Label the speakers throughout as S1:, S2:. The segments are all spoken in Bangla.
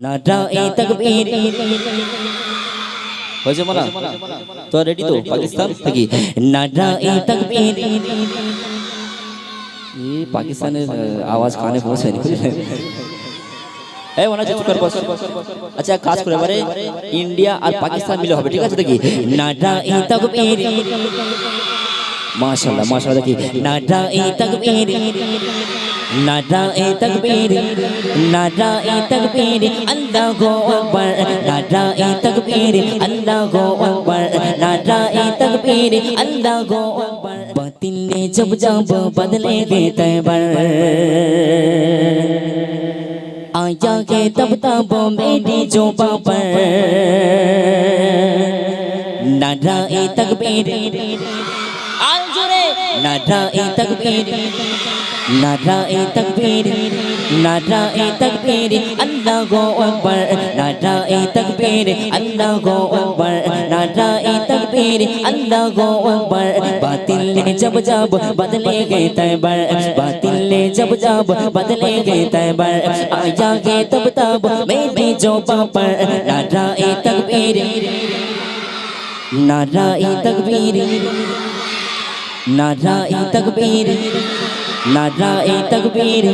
S1: নারায়ে তাকবীর হয়েছে মানা তো রেডি তো পাকিস্তান থেকে নারায়ে তাকবীর ये পাকিস্তানের আওয়াজ কানে পৌঁছায়নি এই ওনা চুপ কর বস আচ্ছা কাজ করে এবারে ইন্ডিয়া আর পাকিস্তান মিলে হবে ঠিক আছে দেখি নারায়ে তাকবীর মাশাআল্লাহ মাশাআল্লাহ দেখি নারায়ে তাকবীর নারায়ে তাকবীর নারায়ে তাকবীর আল্লাহু আকবার নারায়ে তাকবীর আল্লাহু আকবার নারায়ে তাকবীর আল্লাহু আকবার बातिल ने जब जब बदलेंगे तैबर आया के तब तब मेरी जो पर नाराए तकबीर नाराए तकबीर नाराए तकबीर नाराए तकबीर अल्लाहु अकबर नाराए तकबीर अल्लाहु अकबर नाराए तकबीर अल्लाहु अकबर बातिल ने जब जब बदले गए तैबर बातिल ने जब जब बदले गए तैबर आया के तब तब मेरी जो पर नाराए तकबीर नाराए तकबीर नाराए तकबीर नाराए तकबीर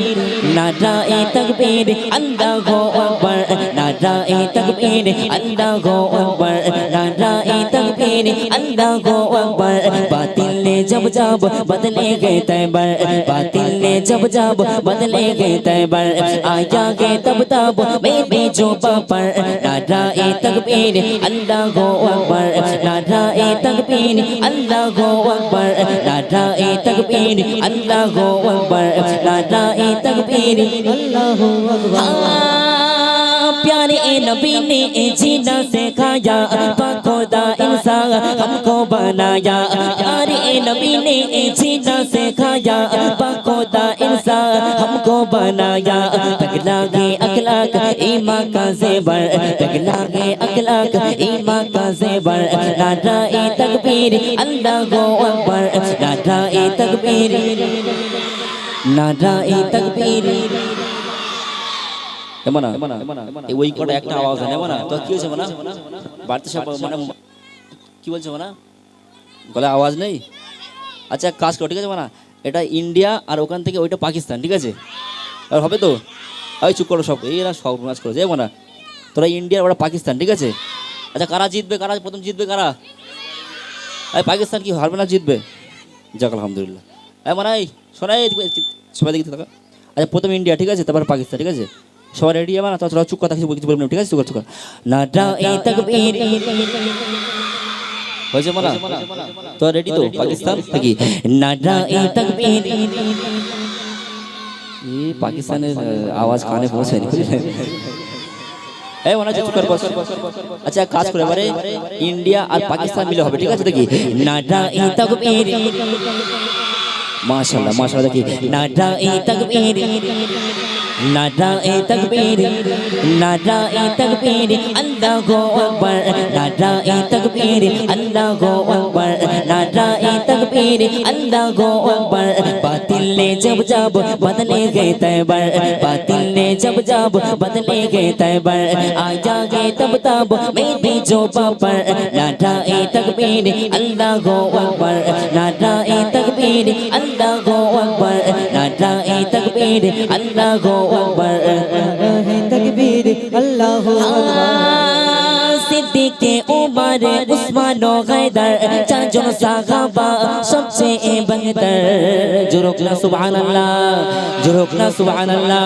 S1: नाराए तकबीर अल्लाहु अकबर नाराए तकबीर अल्लाहु अकबर नाराए तकबीर अल्लाहु अकबर बातिल ने जब जब बदले गए तैबर बातिल ने जब जब बदले गए तैबर आया गए तब तब मेरे जो पर नाराए तकबीर अल्लाहु अकबर नाराए तकबीर अल्लाहु अकबर नाराए तकबीर अल्लाहु अकबर नाराए तकबीर अल्लाहु अकबर प्यारे नबी ने जीना सिखाया खुदा इंसान हमको बनाया प्यारे नबी ने जीना सिखाया खुदा इंसान हमको बनाया तगला के अखलाक ईमान का ज़ेवर तगला के अखलाक ईमान का ज़ेवर नाराए तकबीर अल्लाहु अकबर नाराए तकबीर नाराए तकबीर এমন এই ওই কোটা একটা আওয়াজ হয় না তো কি হয়েছে মানা বাড়তে সব মানে কি বলছো মানা গলা আওয়াজ নেই আচ্ছা কাজ করো ঠিক আছে মানা এটা ইন্ডিয়া আর ওখান থেকে ওইটা পাকিস্তান ঠিক আছে আর হবে তো ওই চুপ করো সব এরা সব নাচ করো যাই মানা তোরা ইন্ডিয়া আর ওরা পাকিস্তান ঠিক আছে আচ্ছা কারা জিতবে কারা প্রথম জিতবে কারা এই পাকিস্তান কি হারবে না জিতবে যাক আলহামদুলিল্লাহ এই মানা এই শোনাই সবাই দেখতে থাকা আচ্ছা প্রথম ইন্ডিয়া ঠিক আছে তারপর পাকিস্তান ঠিক আছে সবাই রেডি হবে না তো চুপ কথা কিছু বলবেন ঠিক আছে চুপ নারায়ে তাকবীর হয়েছে মানা তো রেডি তো পাকিস্তান থেকে নারায়ে তাকবীর এই পাকিস্তানের আওয়াজ কানে পৌঁছায়নি এই ওনা চুপ কর বস আচ্ছা কাজ করে এবারে ইন্ডিয়া আর পাকিস্তান মিলে হবে ঠিক আছে দেখি নারায়ে তাকবীর माशाल्लाह माशाल्लाह देखिए नाराए तकबीर नाराए तकबीर नाराए तकबीर अल्लाहु अकबर नाराए तकबीर अल्लाहु अकबर नाराए तकबीर अल्लाहु अकबर बातिल ने जब जब बदले गए तैबर बातिल ने जब जब बदले गए तैबर आया गए तब तब मेरी जो पर नाराए तकबीर अल्लाहु अकबर नाराए तकबीर अल्लाहु अकबर नाराए तकबीर अल्लाहु अकबर नाराए तकबीर अल्लाहु अकबर सिद्दीक़ उमर उस्मान हैदर चारजन साहबा सबसे बेहतर जुरुकना सुभान अल्लाह जुरुकना सुभान अल्लाह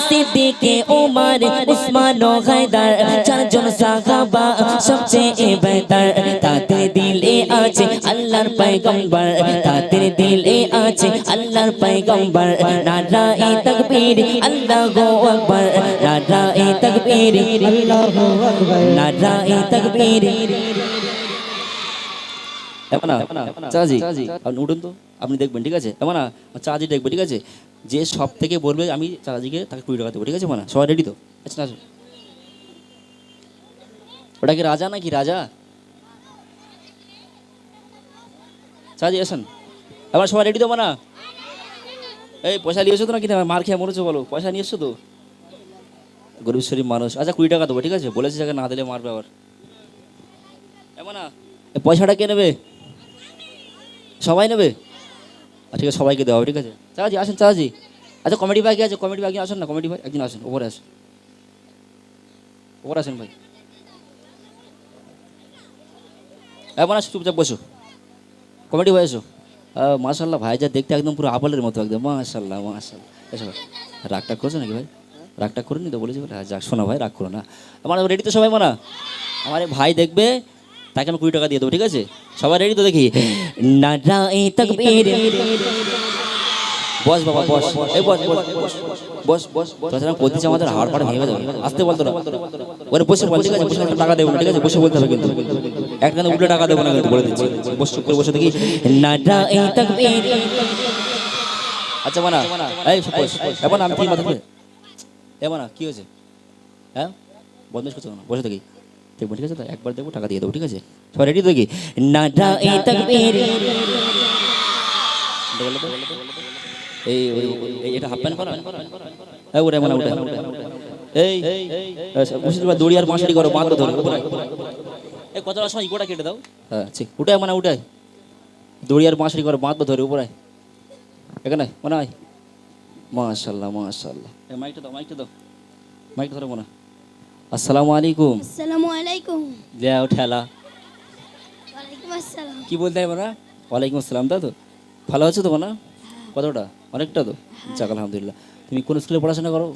S1: सिद्दीक़ उमर उस्मान हैदर चारजन साहबा सबसे बेहतर ताते दिले আছে আল্লাহর পয়গম্বর তাদের দিলে আছে আল্লাহর পয়গম্বর নারায়ে তাকবীর আল্লাহু আকবার নারায়ে তাকবীর আল্লাহু আকবার নারায়ে তাকবীর এমনা চাচি আপনি উঠুন তো আপনি দেখবেন ঠিক আছে এমনা চাচি দেখবে ঠিক আছে যে সব থেকে বলবে আমি চাচিকে তাকে 20 টাকা দেবো ঠিক আছে মানা সবাই রেডি তো আচ্ছা না ওটা কি রাজা নাকি রাজা চাচি আসেন এবার সবাই রেডি তো মানা এই পয়সা নিয়ে এসো তো নাকি মার খেয়ে মরেছো বলো পয়সা নিয়ে এসছো তো গরিব শরীফ মানুষ। আচ্ছা 20 টাকা দেবো, ঠিক আছে? বলেছি যাকে না দিলে মারবে আবার। এমন না, এই পয়সাটা কে নেবে? সবাই নেবে? ঠিক আছে, সবাইকে দেওয়া হবে, ঠিক আছে? চাচাজি আসেন, চাচাজি। আচ্ছা কমিটি ভাই কে আছে? কমিটি ভাই আসেন না, কমিটি ভাই একদিন আসেন, ওপরে আসেন, ওপরে আসেন ভাই। এমন আসো, চুপচাপ বসো। কমিটি ভাই এসো। মাশাল্লাহ ভাই যা দেখতে একদম পুরো আপেলের মতো একদম, মাশাল্লাহ মাশাল্লাহ। এসো ভাই। রাগটা করছো নাকি ভাই? রাগটা করিনি তো, বলেছি বলে? যাক শোনা ভাই, রাগ করো না। আমার রেডি তো সবাই? মানা আমার এই ভাই দেখবে, তাকে আমি 20 টাকা দিয়ে দেবো, ঠিক আছে? সবাই রেডি তো? দেখি নারায়ে তাকবীর। বস বাবা বস, এই বস বস বস বস। তাছাড়া বলতেছি আমাদের হাড় ফাড় ভেঙে যাবে, আসতে বলতো না। ওরে বসে বল, ঠিক আছে? বসে টাকা দেবো না, ঠিক আছে? বসে বলতে হবে কিন্তু, একটা উল্টো টাকা দেবো না কিন্তু, বলে দিচ্ছি। বস, চুপ করে বসে দেখি নারায়ে তাকবীর। আচ্ছা মানা, এই বস। এখন আমি কি মাথা মানা কি হয়েছে? হ্যাঁ বন্ধ করছো না, বসে দেখি দেখবো, ঠিক আছে? তো একবার দেখবো, টাকা দিয়ে দেবো, ঠিক আছে? সবাই রেডি দেখি নারায়ে তাকবীর। এই এটা হাফ প্যান্ট পরা, ওটা মানে ওটা এই মুসলিম দড়ি আর বাঁশারি করো, বাঁধো ধরে এই কতটা সময় গোটা কেটে দাও। হ্যাঁ ঠিক, উঠায় মানে উঠায়, দড়ি আর বাঁশারি করো, বাঁধো ধরে উপরে এখানে মনে হয়। মাশাআল্লাহ মাশাআল্লাহ। এই মাইকটা দাও, মাইকটা দাও, মাইকটা ধরো মনে। আসসালামু আলাইকুম।
S2: আসসালামু আলাইকুম।
S1: যাও ঠেলা।
S2: ওয়ালাইকুম আসসালাম।
S1: কি বলতে হয় মানে? ওয়ালাইকুম আসসালাম। তা তো ভালো আছো তো মানে? কতটা? অনেকটা তো? যাক আলহামদুলিল্লাহ। তুমি কোন স্কুলে পড়াশোনা করো?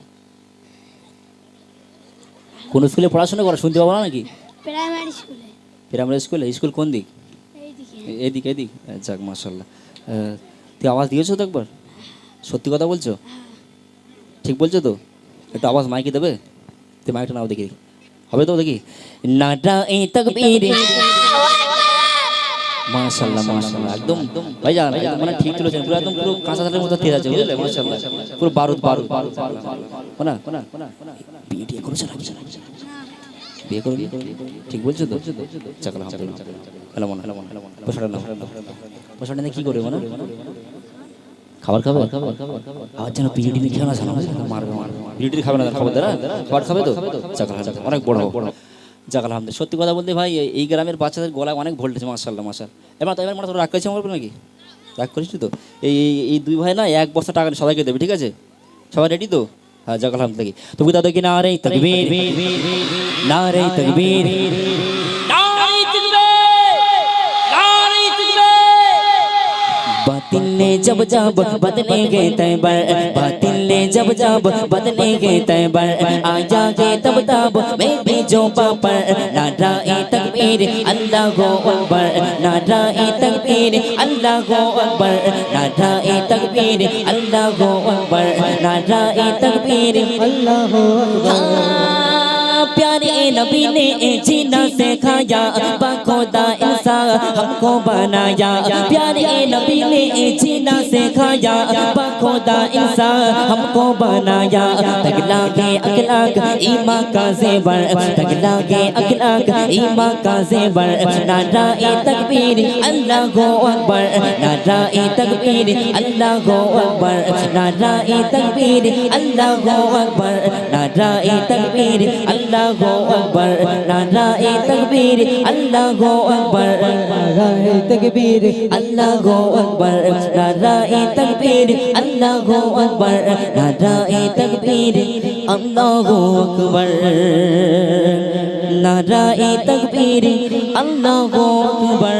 S1: কোন স্কুলে পড়াশোনা করো শুনতে পাবো না নাকি?
S2: প্রাইমারি স্কুলে।
S1: প্রাইমারি স্কুলে? স্কুল কোন দিক?
S2: এইদিকে।
S1: এদিক এদিক? যাক মাশাআল্লাহ। তুই আওয়াজ দিয়েছো তো একবার? সত্যি কথা বলছো? ঠিক বলছো তো? একটু আওয়াজ মাইকে দেবে? তুই মাইকটা নাও দেখি, হবে তো? দেখি নারায়ে তাকবীর। মাশাআল্লাহ মাশাআল্লাহ। একদম ভাইজান মানে ঠিক চলেছেন, পুরো একদম পুরো কাঁচা ধানের মতো তেজ আছে, বুঝলে? মাশাআল্লাহ পুরো বারুদ বারুদ। কোনা কোনা বিয়ে টিয়ে করেছো নাকি? বিয়ে করবি? ঠিক বলছো তো? যাক আলহামদুলিল্লাহ। হ্যালো মন, হ্যালো মন, হ্যালো মন। বসাটা নাও, বসাটা নিয়ে কি করবে মানে? খাবার খাবে? আবার যেন পিরিয়ড খেয়ে না জানো, মারবে মারবে। পিরিয়ড খাবে না, খাবার দেয় না? খাবার খাবে তো? যাক আলহামদুলিল্লাহ, অনেক বড় বড়। যাক আলহামদুলিল্লাহ। সত্যি কথা বলতে ভাই, এই গ্রামের বাচ্চাদের গলায় অনেক ভোল্টেজ, মাশাআল্লাহ মাশাআল্লাহ। এবার তো এবার মানে তোর রাগ করেছি আমার নাকি? রাগ করিস তো? এই দুই ভাই না 1 বস্তা টাকা সবাইকে দেবে, ঠিক আছে? সবাই রেডি তো? হ্যাঁ যাক আলহামদুলিল্লাহ। তুমি দাও দেখি নারায়ে তাকবীর, নারায়ে তাকবীর, নারায়ে তাকবীর, নারায়ে তাকবীর। बातिल ने जब जब बदले गए तैबर, बातिल ने जब जब बदले गए तैबर, आ जागे तब तब मैं भी जो पापर। नाराए तकबीर अल्लाहु अकबर, नाराए तकबीर अल्लाहु अकबर, नाराए तकबीर अल्लाहु अकबर, नाराए तकबीर अल्लाहु अकबर। प्यारे नबी ने जीना सिखाया, बाखुदा इंसान हमको बनाया। प्यारे नबी ने जीना सिखाया, बाखुदा इंसान हमको बनाया। तगला के अखलाक ईमान का ज़ेवर, तगला के अखलाक ईमान का ज़ेवर। नाराए तकबीर अल्लाहु अकबर, नाराए तकबीर अल्लाहु अकबर, नाराए तकबीर अल्लाहु अकबर, नाराए तकबीर अल्लाहु अकबर, नाराए तकबीर अल्लाहु अकबर, नाराए तकबीर अल्लाहु अकबर, नाराए तकबीर अल्लाहु अकबर, नाराए तकबीर अल्लाहु अकबर, नाराए तकबीर अल्लाहु अकबर।